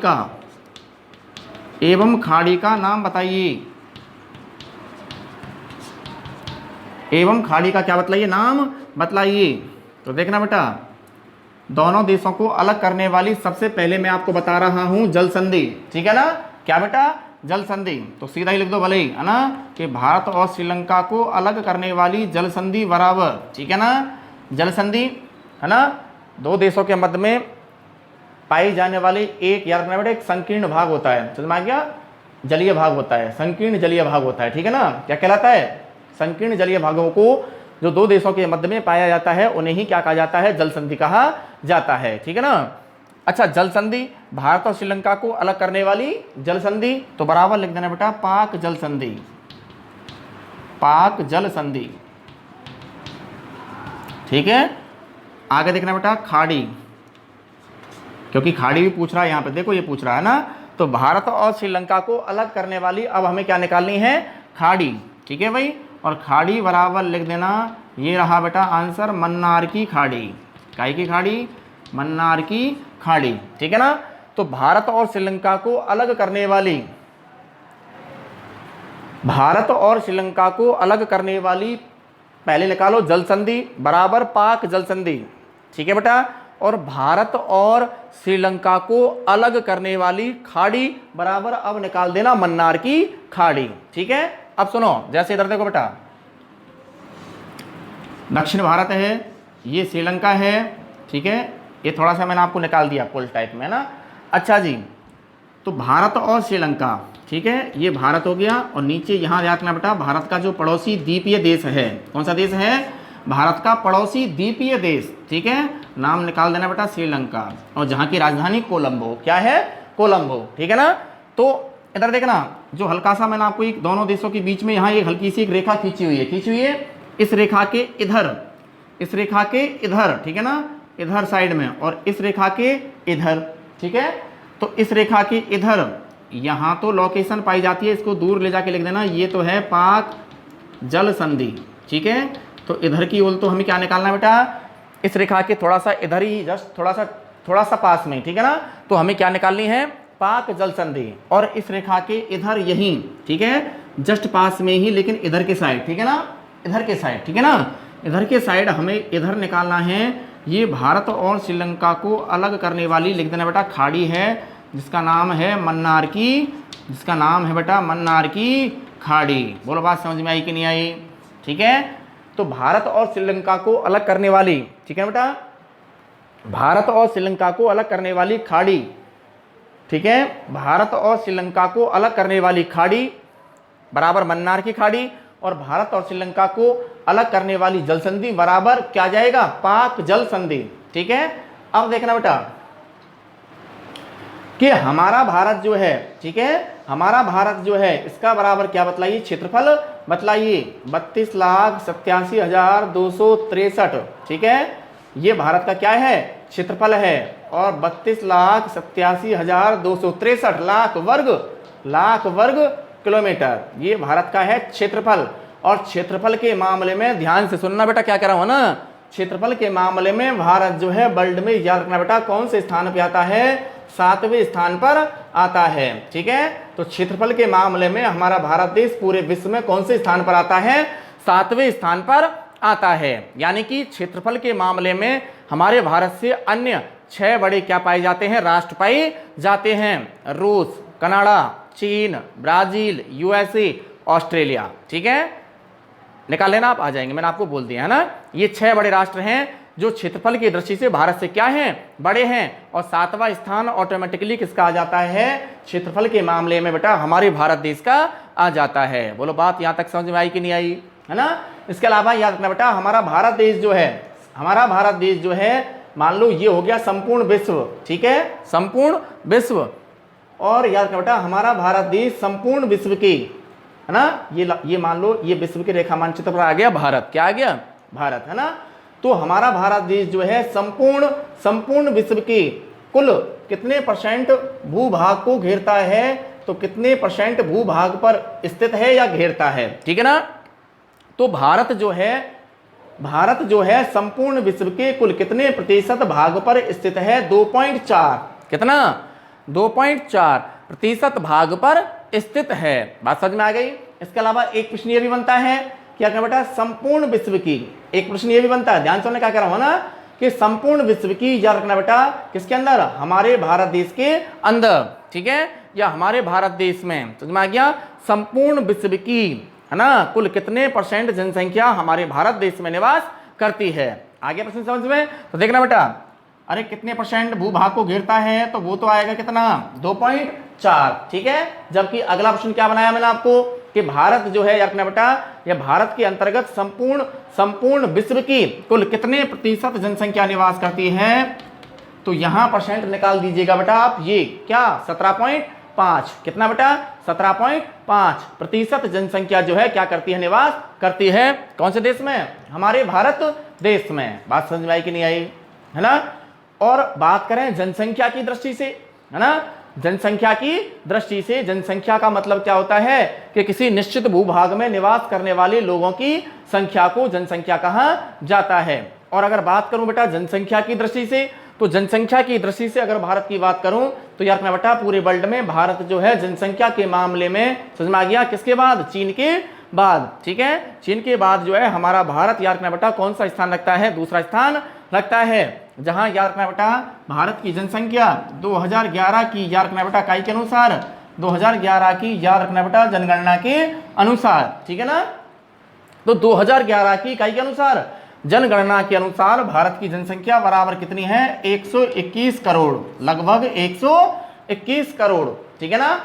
का नाम बताइए। एवं खाड़ी का क्या बतलाइए, नाम बतलाइए। तो देखना बेटा, दोनों देशों को अलग करने वाली सबसे पहले मैं आपको बता रहा हूं जल संधि, ठीक है ना। क्या बेटा, जल संधि। तो सीधा ही लिख दो भले ही, है ना, कि भारत और श्रीलंका को अलग करने वाली जल संधि बराबर, ठीक है ना, जल संधि, है ना, दो देशों के मध्य में पाई जाने वाली एक, याद रखना बेटा, एक संकीर्ण भाग होता है, समझ में आ गया, जलीय भाग होता है, संकीर्ण जलीय भाग होता है, ठीक है ना। क्या कहलाता है, संकीर्ण जलीय भागों को जो दो देशों के मध्य में पाया जाता है उन्हें ही क्या कहा जाता है, जल संधि कहा जाता है, ठीक है ना। अच्छा, जल संधि, भारत और श्रीलंका को अलग करने वाली जल संधि, तो बराबर लिख देना बेटा, पाक जल संधि, पाक जल संधि, ठीक है। आगे देखना बेटा, खाड़ी, क्योंकि खाड़ी भी पूछ रहा है यहाँ पे, देखो ये पूछ रहा है ना। तो भारत और श्रीलंका को अलग करने वाली अब हमें क्या निकालनी है, खाड़ी, ठीक है भाई। और खाड़ी बराबर लिख देना, ये रहा बेटा आंसर, मन्नार की खाड़ी। काय की खाड़ी, मन्नार की खाड़ी, ठीक है ना। तो भारत और श्रीलंका को अलग करने वाली, भारत और श्रीलंका को अलग करने वाली पहले निकालो जल संधि बराबर पाक जल संधि, ठीक है बेटा। और भारत और श्रीलंका को अलग करने वाली खाड़ी बराबर अब निकाल देना मन्नार की खाड़ी, ठीक है। अब सुनो, जैसे इधर देखो बेटा, दक्षिण भारत है, ये श्रीलंका है, ठीक है। ये थोड़ा सा मैंने आपको निकाल दिया पुल टाइप में ना। अच्छा जी, तो भारत और श्रीलंका, ठीक है, ये भारत हो गया। और नीचे यहाँ याद रखना बेटा, भारत का जो पड़ोसी द्वीपीय देश है, कौन सा देश है, भारत का पड़ोसी द्वीपीय देश, ठीक है, नाम निकाल देना बेटा श्रीलंका। और जहाँ की राजधानी कोलंबो, क्या है, कोलंबो, ठीक है ना। तो इधर देखना, जो हल्का सा मैंने आपको एक दोनों देशों के बीच में यहाँ एक हल्की सी एक रेखा खींची हुई है, इस रेखा के इधर, इस रेखा के इधर, ठीक है ना, इधर साइड में, और इस रेखा के इधर, ठीक है। तो इस रेखा के इधर यहाँ तो लोकेशन पाई जाती है, इसको दूर ले जाके लिख देना, ये तो है पाक जल संधि, ठीक है। तो इधर की ओर तो हमें क्या निकालना बेटा, इस रेखा के थोड़ा सा इधर ही, जस्ट थोड़ा सा पास में, ठीक है ना। तो हमें क्या निकालनी है, पाक जल संधि, और इस रेखा के इधर यहीं, ठीक है, जस्ट पास में ही, लेकिन इधर के साइड, ठीक है ना, इधर के साइड, ठीक है ना, इधर के साइड हमें इधर निकालना है। ये भारत और श्रीलंका को अलग करने वाली, लिख देना बेटा, खाड़ी है जिसका नाम है मन्नार की, जिसका नाम है बेटा मन्नार की खाड़ी। बोलो बात समझ में आई कि नहीं आई? ठीक है, तो भारत और श्रीलंका को अलग करने वाली, ठीक है बेटा, भारत और श्रीलंका को अलग करने वाली खाड़ी, ठीक है, भारत और श्रीलंका को अलग करने वाली खाड़ी बराबर मन्नार की खाड़ी, और भारत और श्रीलंका को अलग करने वाली जल संधि बराबर क्या जाएगा? पाक जल संधि। ठीक है, अब देखना बेटा कि हमारा भारत जो है, ठीक है, हमारा भारत जो है इसका बराबर क्या बतलाइए? क्षेत्रफल बतलाइए, 32,87,263। ठीक है, ये भारत का क्या है? क्षेत्रफल है, और 32,87,263 लाख वर्ग किलोमीटर ये भारत का है क्षेत्रफल। और क्षेत्रफल के मामले में ध्यान से सुनना बेटा, क्या कह रहा हूं ना, क्षेत्रफल के मामले में भारत जो है वर्ल्ड में, याद रखना बेटा, कौन से स्थान पे आता है? 7वें स्थान पर आता है। ठीक है, तो क्षेत्रफल के मामले में हमारा भारत देश पूरे विश्व में कौन से स्थान पर आता है? 7वें स्थान पर आता है। यानी कि क्षेत्रफल के मामले में हमारे भारत से अन्य 6 बड़े क्या पाए जाते हैं? राष्ट्र पाए जाते हैं, रूस, कनाडा, चीन, ब्राजील, यूएसए, ऑस्ट्रेलिया। ठीक है, निकाल लेना, आप आ जाएंगे, मैंने आपको बोल दिया है ना। ये 6 बड़े राष्ट्र हैं जो क्षेत्रफल की दृष्टि से भारत से क्या हैं? बड़े हैं। और 7वां स्थान ऑटोमेटिकली किसका आ जाता है? क्षेत्रफल के मामले में बेटा हमारे भारत देश का आ जाता है। बोलो बात यहां तक समझ में आई कि नहीं आई? है ना। इसके अलावा याद रखना बेटा, हमारा भारत देश जो है, हमारा भारत देश जो है, मान लो ये हो गया संपूर्ण विश्व। ठीक है, संपूर्ण विश्व। और याद रखना बेटा, हमारा भारत देश संपूर्ण विश्व की, है ना, ये मान लो ये विश्व के रेखा मानचित्र पर आ गया भारत। क्या आ गया? भारत, है ना। तो हमारा भारत देश जो है संपूर्ण विश्व के कुल कितने % भूभाग को घेरता है? तो कितने % भूभाग पर स्थित है या घेरता है? ठीक है ना। तो भारत जो है संपूर्ण विश्व के कुल कितने प्रतिशत भाग पर स्थित है? 2.4। कितना? 2.4% भाग पर स्थित है। बात समझ में आ गई। इसके अलावा एक प्रश्न ये भी बनता है, क्या कहना बेटा, संपूर्ण विश्व की, एक प्रश्न ये भी बनता है, ध्यान से क्या कह रहा हूं ना, कि संपूर्ण विश्व की, याद रखना बेटा, किसके अंदर? हमारे भारत देश के अंदर। ठीक है, या हमारे भारत देश में, समझ में आ गया, संपूर्ण विश्व की, है ना, कुल कितने % जनसंख्या हमारे भारत देश में निवास करती है? आगे प्रश्न समझ में। तो देखना बेटा, अरे कितने % भूभाग को घेरता है? तो वो तो आएगा कितना? 2.4। ठीक है, जबकि अगला प्रश्न क्या बनाया मैंने आपको, कि भारत जो है, याद रखना बेटा, यह भारत के अंतर्गत संपूर्ण विश्व की कुल कितने प्रतिशत जनसंख्या निवास करती है? तो यहां % निकाल दीजिएगा बेटा आप, ये क्या? 17.5। कितना बेटा? 17.5% जनसंख्या जो है क्या करती है? निवास करती है। कौन से देश में? हमारे भारत देश में। बात समझ में आई कि नहीं आई? है ना। और बात करें जनसंख्या की दृष्टि से, है ना, जनसंख्या की दृष्टि से, जनसंख्या का मतलब क्या होता है? कि किसी निश्चित भूभाग में निवास करने वाले लोगों की संख्या को जनसंख्या कहा जाता है। और अगर बात करूं बेटा जनसंख्या की दृष्टि से, तो जनसंख्या की दृष्टि से अगर भारत की बात करूं तो याद रखना बेटा, पूरे वर्ल्ड में भारत जो है जनसंख्या के मामले में, समझ में आ गया, किसके बाद? चीन के बाद। ठीक है, चीन के बाद जो है हमारा भारत, याद रखना बेटा, कौन सा स्थान रखता है? दूसरा स्थान रखता है। जहां याद रखना बेटा भारत की जनसंख्या 2011 की, याद रखना बेटा, इकाई के अनुसार, 2011 की, याद रखना बेटा, जनगणना के अनुसार। ठीक है ना। तो 2011 की इकाई के अनुसार, जनगणना के अनुसार भारत की जनसंख्या बराबर कितनी है? 121 करोड़, लगभग 121 करोड़। ठीक है ना।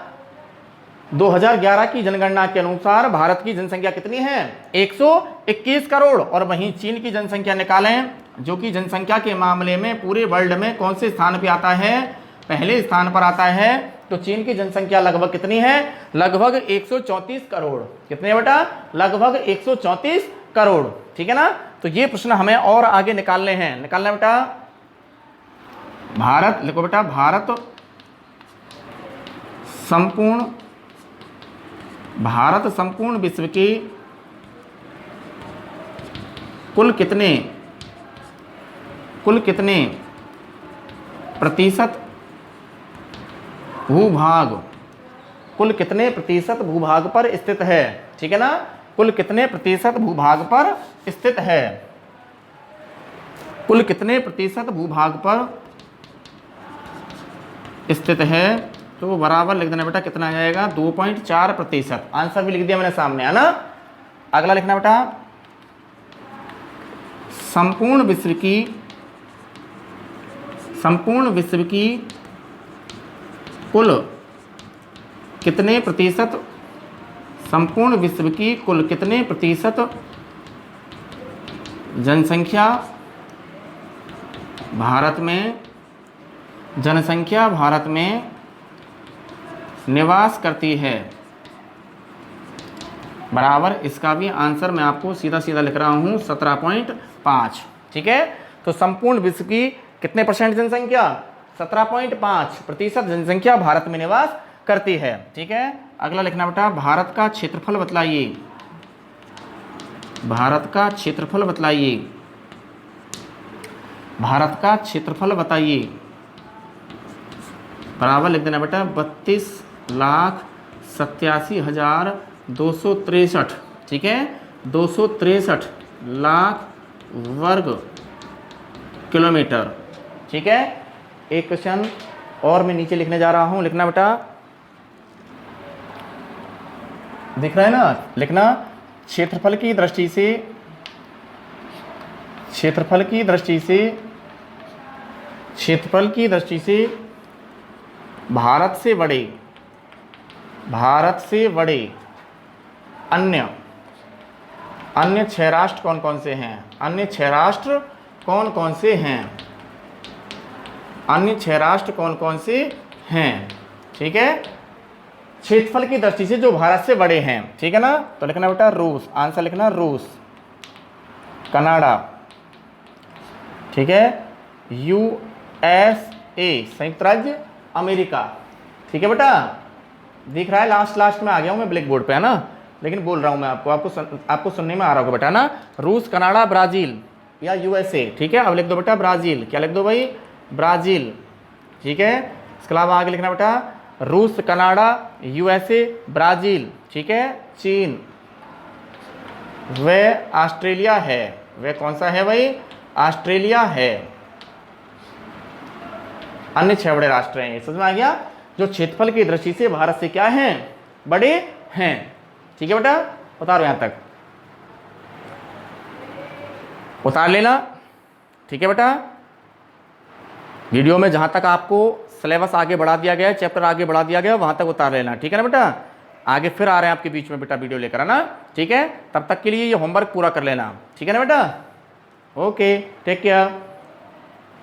2011 की जनगणना के अनुसार भारत की जनसंख्या कितनी है? 121 करोड़। और वहीं चीन की जनसंख्या निकालें, जो कि जनसंख्या के मामले में पूरे वर्ल्ड में कौन से स्थान पे आता है? पहले स्थान पर आता है। तो चीन की जनसंख्या लगभग कितनी है? लगभग 134 करोड़। कितने बेटा? लगभग 134 करोड़। ठीक है ना। तो ये प्रश्न हमें और आगे निकालने हैं। निकालना बेटा, भारत लिखो बेटा, भारत संपूर्ण विश्व की कुल कितने प्रतिशत भूभाग, कुल कितने प्रतिशत भूभाग पर स्थित है, ठीक है ना, कुल कितने प्रतिशत भूभाग पर स्थित है, कुल कितने प्रतिशत भूभाग पर स्थित है, तो बराबर लिख देना बेटा, कितना आ जाएगा 2.4%। आंसर भी लिख दिया मैंने सामने, है ना। अगला लिखना बेटा, संपूर्ण विश्व की कुल कितने प्रतिशत, संपूर्ण विश्व की कुल कितने प्रतिशत जनसंख्या भारत में निवास करती है, बराबर इसका भी आंसर मैं आपको सीधा सीधा लिख रहा हूँ 17.5, ठीक है। तो संपूर्ण विश्व की कितने परसेंट जनसंख्या, 17.5% जनसंख्या भारत में निवास करती है, ठीक है। अगला लिखना बेटा, भारत का क्षेत्रफल बतलाइए, भारत का क्षेत्रफल बताइए, बराबर लिख देना बेटा 32,87,263, ठीक है, 263 लाख वर्ग किलोमीटर, ठीक है। एक क्वेश्चन और मैं नीचे लिखने जा रहा हूं, लिखना बेटा, दिख रहा है ना, लिखना, क्षेत्रफल की दृष्टि से भारत से बड़े अन्य 6 राष्ट्र कौन कौन से हैं, अन्य 6 राष्ट्र कौन कौन से हैं, ठीक है, क्षेत्रफल की दृष्टि से जो भारत से बड़े हैं, ठीक है ना। तो लिखना बेटा रूस, आंसर लिखना रूस, कनाडा, ठीक है, USA संयुक्त राज्य अमेरिका, ठीक है बेटा। दिख रहा है, लास्ट में आ गया हूं मैं ब्लैक बोर्ड पे, है ना, लेकिन बोल रहा हूं मैं आपको सुनने में आ रहा होगा बेटा ना, रूस, कनाडा, ब्राजील या USA, ठीक है। अब लिख दो बेटा ब्राजील, क्या लिख दो भाई, ब्राजील, ठीक है। इसके अलावा आगे लिखना बेटा रूस, कनाडा, USA, ब्राजील, ठीक है, चीन, वे ऑस्ट्रेलिया है, वे कौन सा है भाई, ऑस्ट्रेलिया है। अन्य 6 बड़े राष्ट्र हैं, समझ में आ गया, जो क्षेत्रफल की दृष्टि से भारत से क्या हैं, बड़े हैं, ठीक है बेटा। उतारो यहां तक, उतार लेना, ठीक है बेटा। वीडियो में जहां तक आपको सिलेबस आगे बढ़ा दिया गया है, चैप्टर आगे बढ़ा दिया गया, वहां तक उतार लेना, ठीक है ना बेटा। आगे फिर आ रहे हैं आपके बीच में बेटा वीडियो लेकर, है ना, ठीक है। तब तक के लिए ये होमवर्क पूरा कर लेना, ठीक है ना बेटा। Okay, take care.